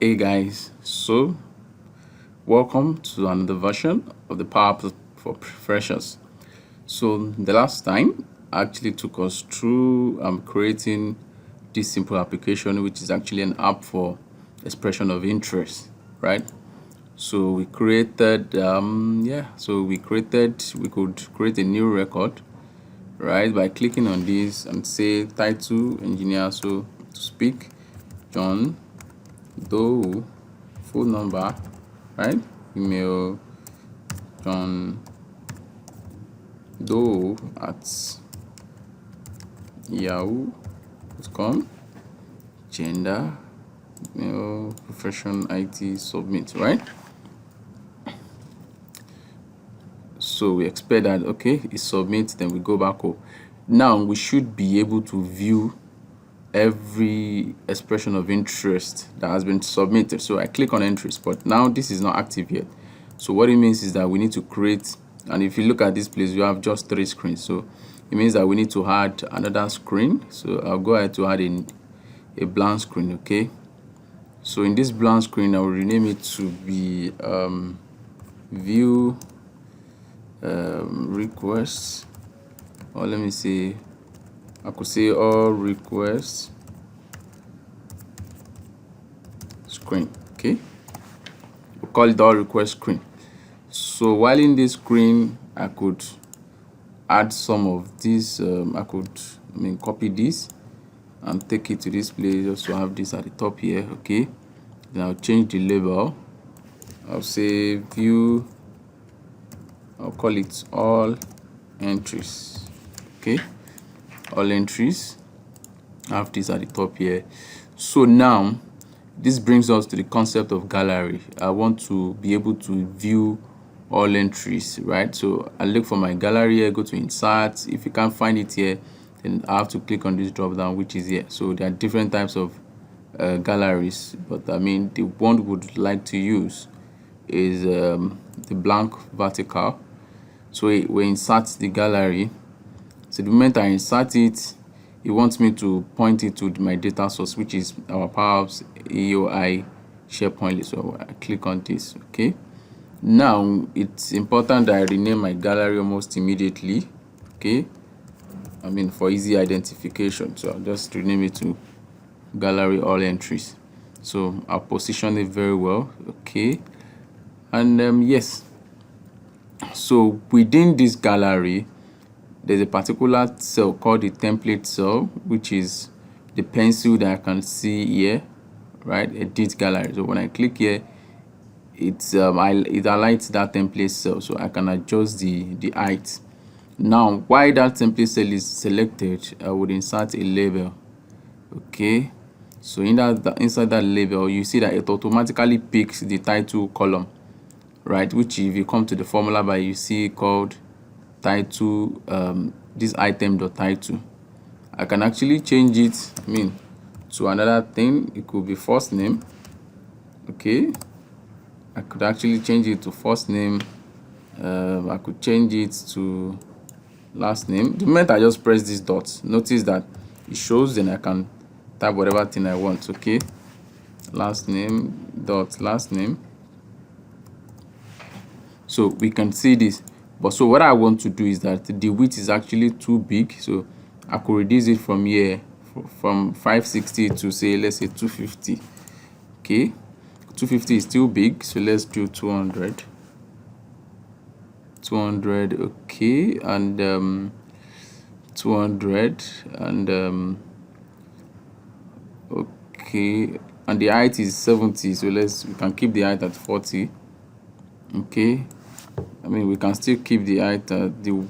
Hey guys, so welcome to another version of the PowerApps for Freshers. So the last time I actually took us through creating this simple application, which is actually an app for expression of interest, right? So we created we could create a new record, right, by clicking on this and say title engineer, so to speak, John Doe, phone number, right, email John Doe at yahoo.com, gender, male, profession, IT, submit, right? So we expect that, okay, it submits, then we go back home. Now we should be able to view every expression of interest that has been submitted. So I click on interest, but now this is not active yet. So what it means is that we need to create, and if you look at this place, you have just 3 screens. So it means that we need to add another screen. So I'll go ahead to add in a blank screen. Okay, so in this blank screen, I will rename it to be view requests, or let me say, I could say all requests screen. Okay, we'll call it all request screen. So while in this screen, I could add some of these. I could copy this and take it to this place, just to have this at the top here. Okay, then I'll change the label. I'll say view, I'll call it all entries. Okay, all entries. I have this at the top here. So now this brings us to the concept of gallery. I want to be able to view all entries, right? So I look for my gallery here, go to insert. If you can't find it here, then I have to click on this drop down, which is here. So there are different types of galleries, but the one we would like to use is the blank vertical. So we insert the gallery. So the moment I insert it, it wants me to point it to my data source, which is our PowerApps AOI SharePoint list. So I click on this. Okay, now it's important that I rename my gallery almost immediately. Okay, for easy identification. So I'll just rename it to gallery all entries. So I'll position it very well. Okay, and yes, so within this gallery, there's a particular cell called the template cell, which is the pencil that I can see here, right? Edit gallery. So when I click here, it highlights that template cell, so I can adjust the height. Now, while that template cell is selected, I would insert a label. Okay, so inside that label, you see that it automatically picks the title column, right? Which, if you come to the formula bar, you see called title, this item.title. I can actually change it to another thing. It could be first name. Okay, I could actually change it to first name. I could change it to last name. The moment I just press this dot, notice that it shows, then I can type whatever thing I want. Okay, last name dot last name. So we can see this. But so what I want to do is that the width is actually too big, so I could reduce it from here from 560 to, say, let's say 250. Okay, 250 is still big, so let's do 200. Okay, and 200, and okay, and the height is 70, so we can keep the height at 40. Okay, we can still keep the height, the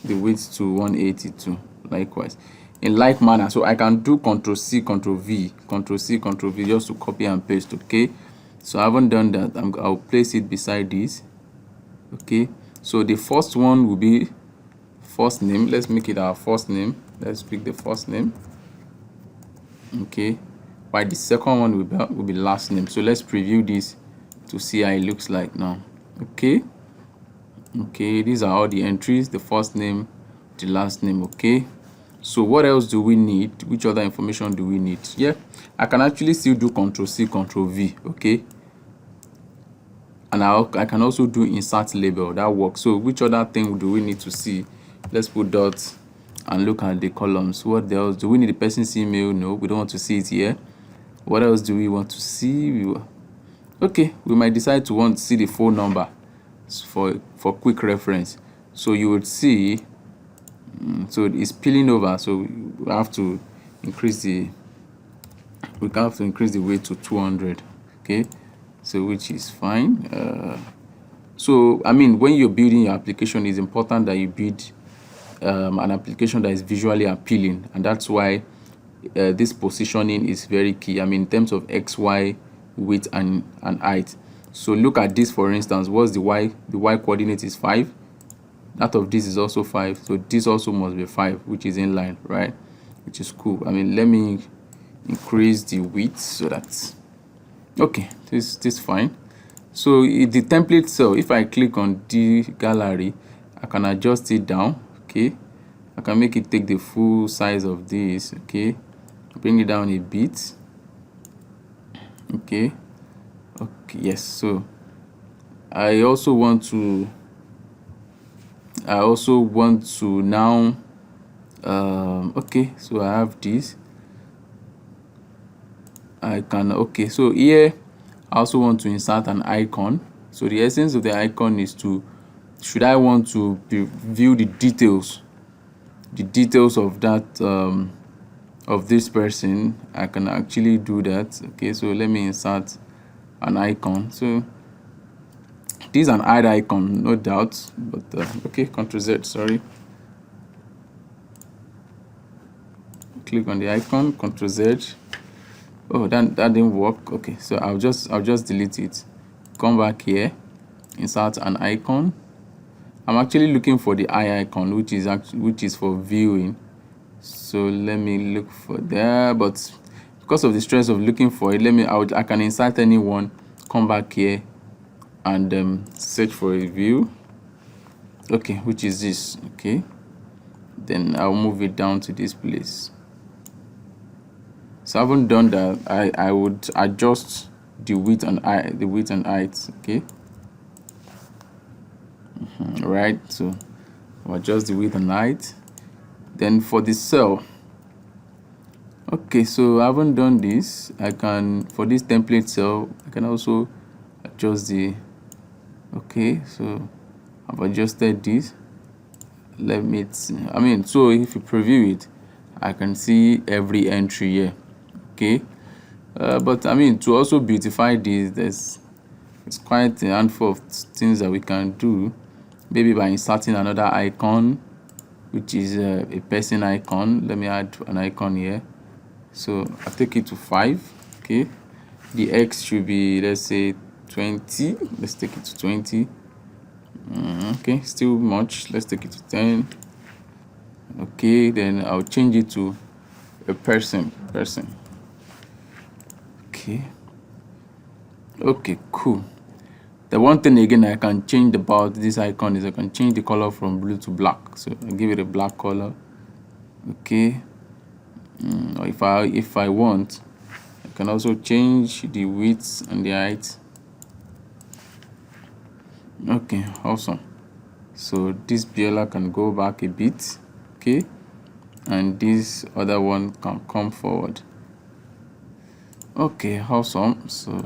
width to 182. Likewise, in like manner, so I can do Ctrl+C, Ctrl+V, Ctrl+C, Ctrl+V, just to copy and paste. Okay, so I haven't done that. I'll place it beside this. Okay, so the first one will be first name. Let's make it our first name. Let's pick the first name. Okay, while the second one will be last name. So let's preview this to see how it looks like now. Okay, these are all the entries, the first name, the last name. Okay, So what else do we need? Which other information do we need? Yeah, I can actually still do Ctrl+C, Ctrl+V, okay? And I can also do insert label. That works. So which other thing do we need to see? Let's put dots and look at the columns. What else? Do we need the person's email? No, we don't want to see it here. What else do we want to see? Okay, we might decide to want to see the phone number for quick reference. So you would see, so it's peeling over, so we have to increase the weight to 200. Okay, so which is fine. So I mean, when you're building your application, it's important that you build an application that is visually appealing, and that's why this positioning is very key. I mean, in terms of X, Y, width and height. So look at this, for instance. What's the Y? The Y coordinate is 5. That of this is also 5, so this also must be 5, which is in line, right? Which is cool. I mean, let me increase the width so that, okay, this fine. So the template cell, if I click on the gallery, I can adjust it down. Okay, I can make it take the full size of this. Okay, bring it down a bit. Okay, yes. So I also want to now okay, so I have this. I can, okay, so here I also want to insert an icon. So the essence of the icon is to, should I want to view the details of that of this person, I can actually do that. Okay, so let me insert an icon. So this is an add icon, no doubt, but okay, Ctrl+Z, sorry. Click on the icon, Ctrl+Z. Oh, that didn't work. Okay, so I'll just delete it. Come back here, insert an icon. I'm actually looking for the eye icon, which is for viewing. So let me look for there, but because of the stress of looking for it, I can insert anyone, come back here and search for a view. Okay, which is this. Okay, then I'll move it down to this place. So I haven't done that. I would adjust the width and height. Okay, right. So I'll adjust the width and height. Then for the cell, okay, so I haven't done this. I can, for this template cell, I can also adjust the, okay, so I've adjusted this. Let me see. I mean, so if you preview it, I can see every entry here. Okay, but I mean, to also beautify this, there's quite a handful of things that we can do. Maybe by inserting another icon, which is a person icon. Let me add an icon here. So I'll take it to 5. Okay, the X should be, let's say, 20. Let's take it to 20. Okay, still much. Let's take it to 10. Okay, then I'll change it to a person. Okay, cool. The one thing again I can change about this icon is I can change the color from blue to black. So I'll give it a black color. Okay, or if I want, I can also change the width and the height. Okay, awesome. So this BLR can go back a bit. Okay, and this other one can come forward. Okay, awesome. So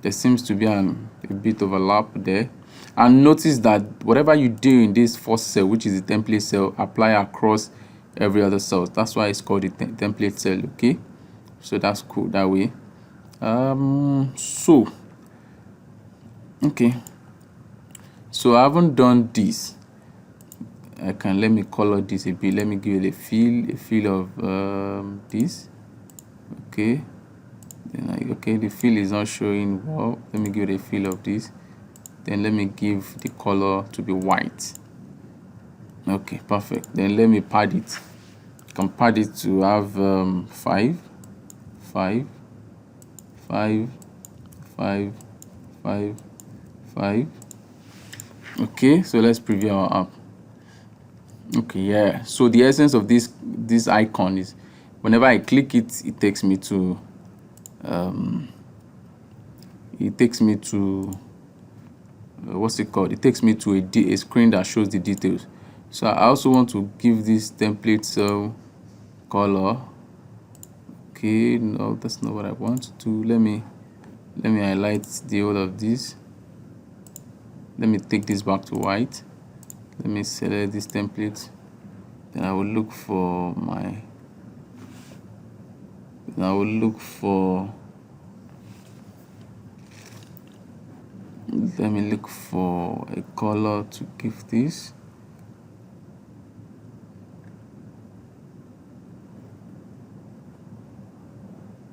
there seems to be a bit of a overlap there. And notice that whatever you do in this first cell, which is the template cell, apply across every other cell. That's why it's called the template cell. Okay, so that's cool that way. So okay, so I haven't done this. I can, let me color this a bit. Let me give it a feel of this. Okay, then okay, the feel is not showing well. Let me give it a feel of this. Then let me give the color to be white. Okay, perfect. Then let me pad it. I can pad it to have 5, 5, 5, 5, 5, 5. Okay, so let's preview our app. Okay, yeah. So the essence of this icon is whenever I click it, it takes me to what's it called? It takes me to a screen that shows the details. So I also want to give this template cell color. Okay, no, that's not what I want to do. Let me highlight the whole of this. Let me take this back to white. Let me select this template. Then I will look for let me look for a color to give this.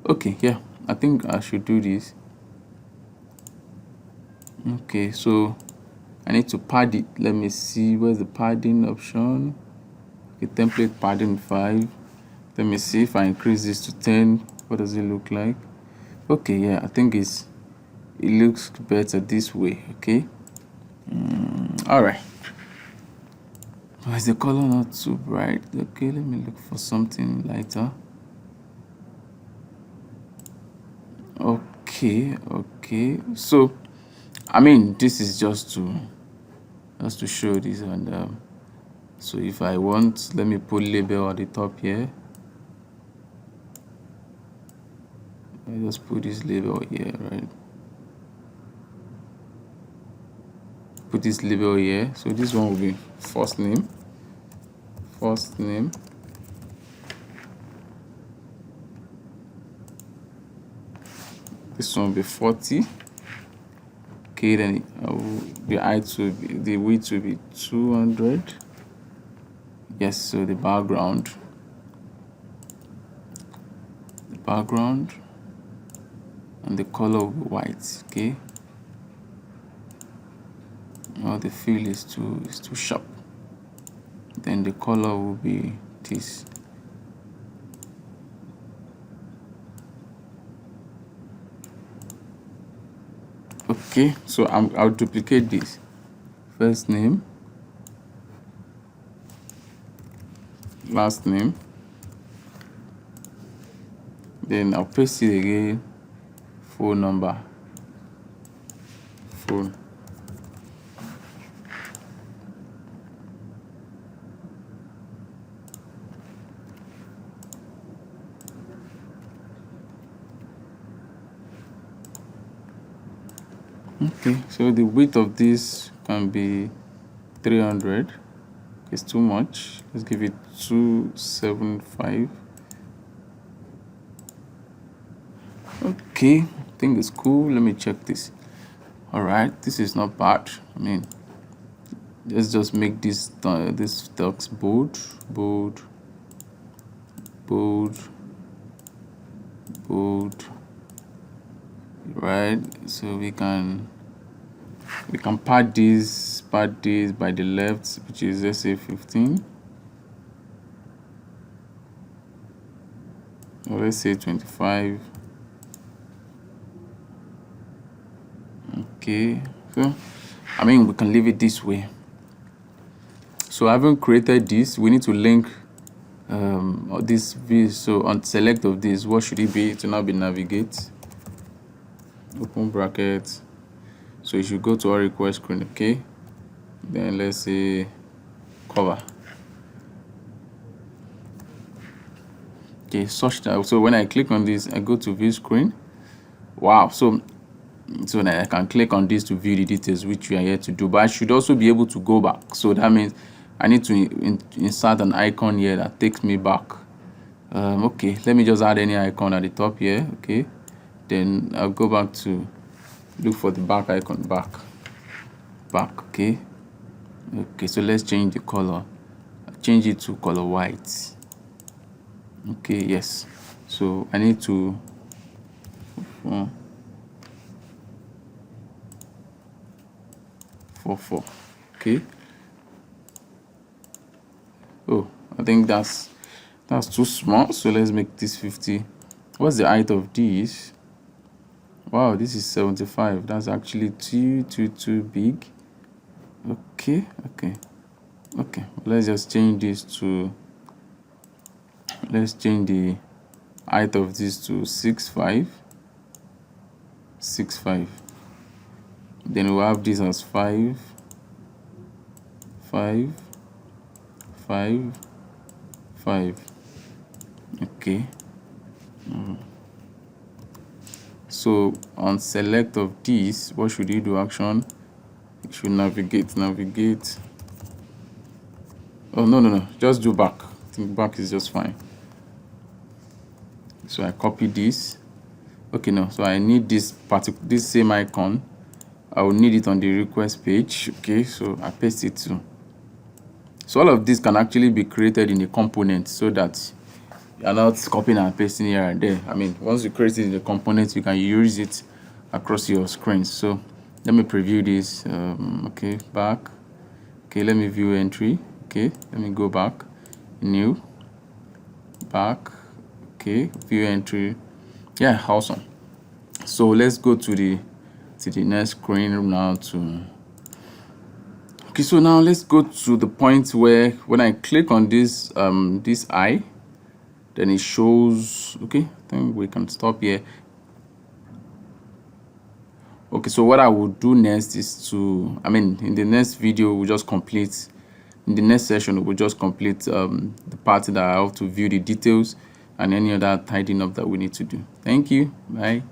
Okay, yeah, I think I should do this. Okay, so I need to pad it. Let me see, where's the padding option? Okay, template padding 5. Let me see if I increase this to 10. What does it look like? Okay, yeah, I think it looks better this way. Okay. All right. Why is the color not too bright? Okay, let me look for something lighter. Okay, so I mean, this is just to show this. And so if I want, let me put label at the top here. I just put this label here, right? Put this label here. So this one will be first name. This one will be 40. Okay, then the height will be, the width will be 200. Yes, so the background and the color will be white. Okay. Now the fill is too sharp. Then the color will be this. Okay, so I'll duplicate this. First name, last name, then I'll paste it again. Phone number, phone. Okay, so the width of this can be 300. It's too much. Let's give it 275. Okay, I think it's cool. Let me check this. All right, this is not bad. I mean, let's just make this text bold, right? So we can pad this by the left, which is, let's say, 15, or let's say 25. Okay, so I mean, we can leave it this way. So having created this, we need to link this view. So on select of this, what should it be? To now be navigate, open bracket. So you should go to our request screen. Okay, then let's say cover. Okay, such that, so when I click on this, I go to view screen. Wow, so then I can click on this to view the details, which we are here to do. But I should also be able to go back. So that means I need to insert an icon here that takes me back. Okay, let me just add any icon at the top here. Okay, then I'll go back to look for the back icon. Back. Okay, so let's change the color. Change it to color white. Okay, yes. So I need to 4. Okay. Oh, I think that's too small. So let's make this 50. What's the height of this? Wow, this is 75. That's actually too big. Okay. Okay, let's just change this to, let's change the height of this to 6.5. Then we'll have this as 5, 5, 5, 5. Okay. So on select of this, what should you do? Action. You should navigate. Oh, no, just do back. I think back is just fine. So I copy this. Okay, no, so I need this same icon. I will need it on the request page. Okay, so I paste it too. So all of this can actually be created in a component, so that you're not copying and pasting here and there. I mean, once you create it in the component, you can use it across your screens. So let me preview this. Okay, back. Okay, let me view entry. Okay, let me go back. New. Back. Okay, view entry. Yeah, awesome. So let's go to the next screen now. Okay, so now let's go to the point where when I click on this this eye, then it shows. Okay, I think we can stop here. Okay, so what I will do next is to, in the next video we'll just complete, in the next session we'll just complete the part that I have to view the details and any other tidying up that we need to do. Thank you. Bye.